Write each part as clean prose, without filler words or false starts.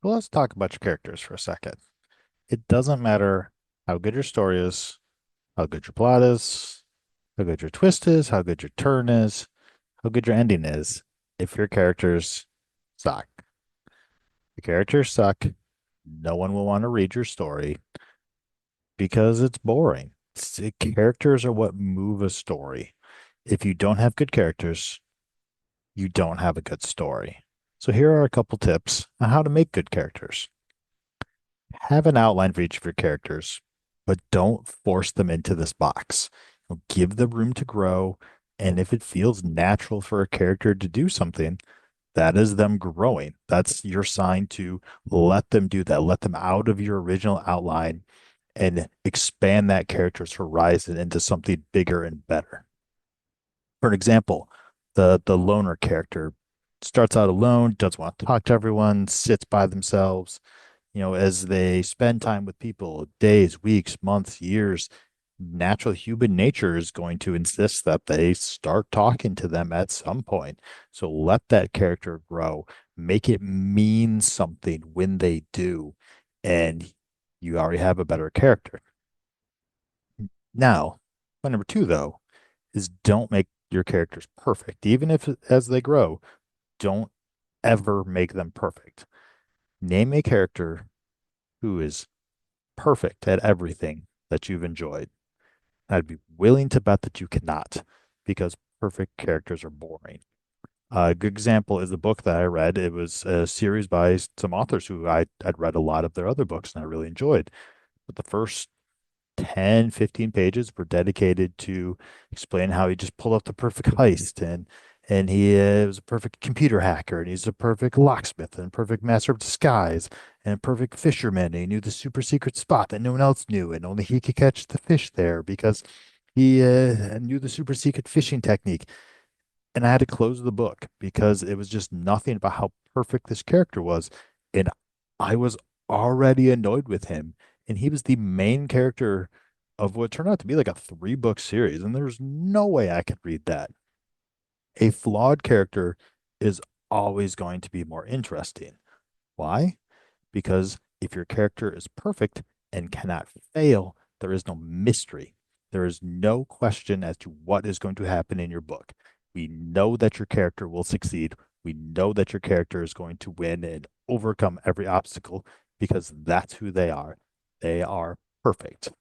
Well, let's talk about your characters for a second. It doesn't matter how good your story is, how good your plot is, how good your twist is, how good your turn is, how good your ending is. If your characters suck, the characters suck, no one will want to read your story because it's boring. Characters are what move a story. If you don't have good characters, you don't have a good story. So here are a couple tips on how to make good characters. Have an outline for each of your characters, but don't force them into this box. Give them room to grow. And if it feels natural for a character to do something, that is them growing. That's your sign to let them do that. Let them out of your original outline and expand that character's horizon into something bigger and better. For an example, the loner character starts out alone, doesn't want to talk to everyone, sits by themselves. As they spend time with people, days, weeks, months, years, natural human nature is going to insist that they start talking to them at some point. So let that character grow, make it mean something when they do, and you already have a better character. Now, point number two, though, is don't make your characters perfect. Even if as they grow, don't ever make them perfect. Name a character who is perfect at everything that you've enjoyed. I'd be willing to bet that you cannot because perfect characters are boring. A good example is the book that I read. It was a series by some authors who I'd read a lot of their other books and I really enjoyed. But the first 10, 15 pages were dedicated to explain how he just pulled off the perfect heist and he was a perfect computer hacker and he's a perfect locksmith and perfect master of disguise and a perfect fisherman. And he knew the super secret spot that no one else knew and only he could catch the fish there because he knew the super secret fishing technique. And I had to close the book because it was just nothing about how perfect this character was. And I was already annoyed with him. And he was the main character of what turned out to be like a three-book series. And there's no way I could read that. A flawed character is always going to be more interesting. Why? Because if your character is perfect and cannot fail, there is no mystery. There is no question as to what is going to happen in your book. We know that your character will succeed. We know that your character is going to win and overcome every obstacle because that's who they are. They are perfect.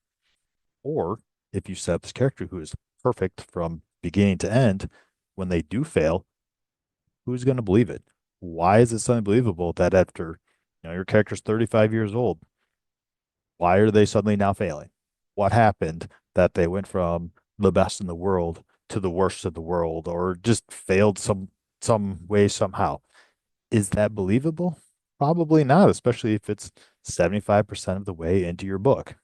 Or if you set up this character who is perfect from beginning to end, when they do fail, who's going to believe it? Why is it so unbelievable that after your character's 35 years old, why are they suddenly now failing? What happened that they went from the best in the world to the worst of the world or just failed some way somehow? Is that believable? Probably not, especially if it's 75% of the way into your book.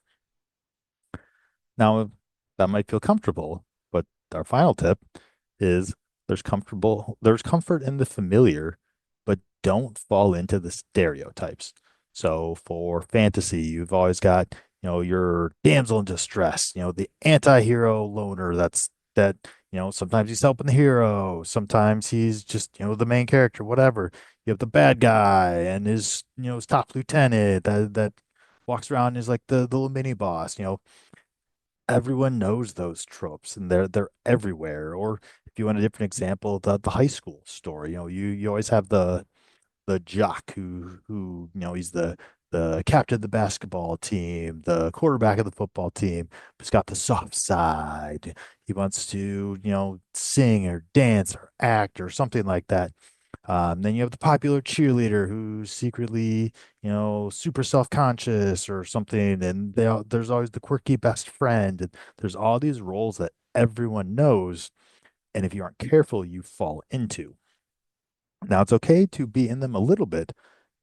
Now, that might feel comfortable, but our final tip is there's comfort in the familiar, but don't fall into the stereotypes. So for fantasy, you've always got, your damsel in distress, the anti-hero loner that, sometimes he's helping the hero, sometimes he's just, the main character, whatever. You have the bad guy and his top lieutenant that walks around and is like the little mini boss. Everyone knows those tropes and they're everywhere. Or if you want a different example, the high school story, you always have the jock who he's the captain of the basketball team, the quarterback of the football team, who's got the soft side. He wants to, sing or dance or act or something like that. Then you have the popular cheerleader who's secretly, super self-conscious or something, and there's always the quirky best friend. And there's all these roles that everyone knows, and if you aren't careful, you fall into. Now, it's okay to be in them a little bit,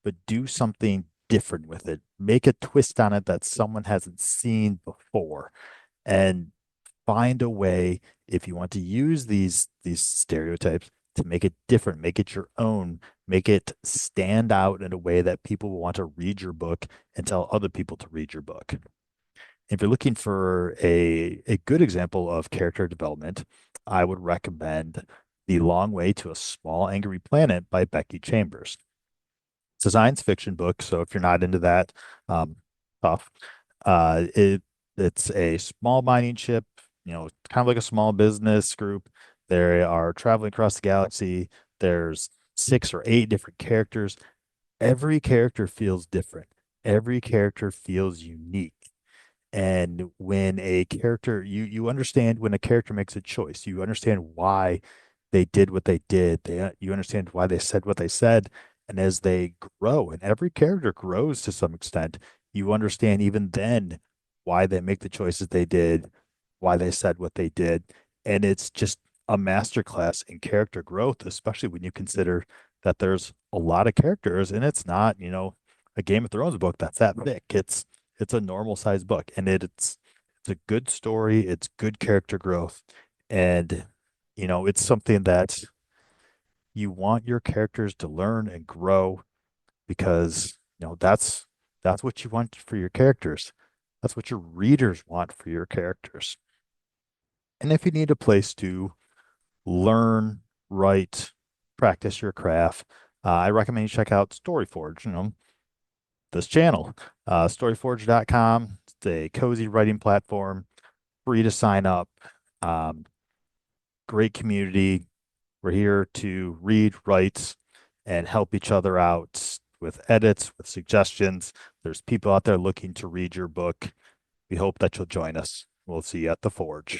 but do something different with it. Make a twist on it that someone hasn't seen before, and find a way if you want to use these stereotypes to make it different, make it your own, make it stand out in a way that people will want to read your book and tell other people to read your book. If you're looking for a good example of character development, I would recommend The Long Way to a Small Angry Planet by Becky Chambers. It's a science fiction book, so if you're not into that, tough. Uh, it it's a small mining ship, kind of like a small business group. They are traveling across the galaxy. There's 6 or 8 different characters. Every character feels different. Every character feels unique. And when a character, you understand when a character makes a choice, you understand why they did what they did. You understand why they said what they said. And as they grow, and every character grows to some extent, you understand even then why they make the choices they did, why they said what they did. And it's just a masterclass in character growth, especially when you consider that there's a lot of characters and it's not, a Game of Thrones book that's that thick. It's a normal sized book, and it's a good story, it's good character growth, and it's something that you want your characters to learn and grow because that's what you want for your characters. That's what your readers want for your characters. And if you need a place to learn, write, practice your craft, I recommend you check out StoryForge, this channel. Storyforge.com. It's a cozy writing platform, free to sign up. Um, Great community. We're here to read, write, and help each other out with edits, with suggestions. There's people out there looking to read your book. We hope that you'll join us. We'll see you at the Forge.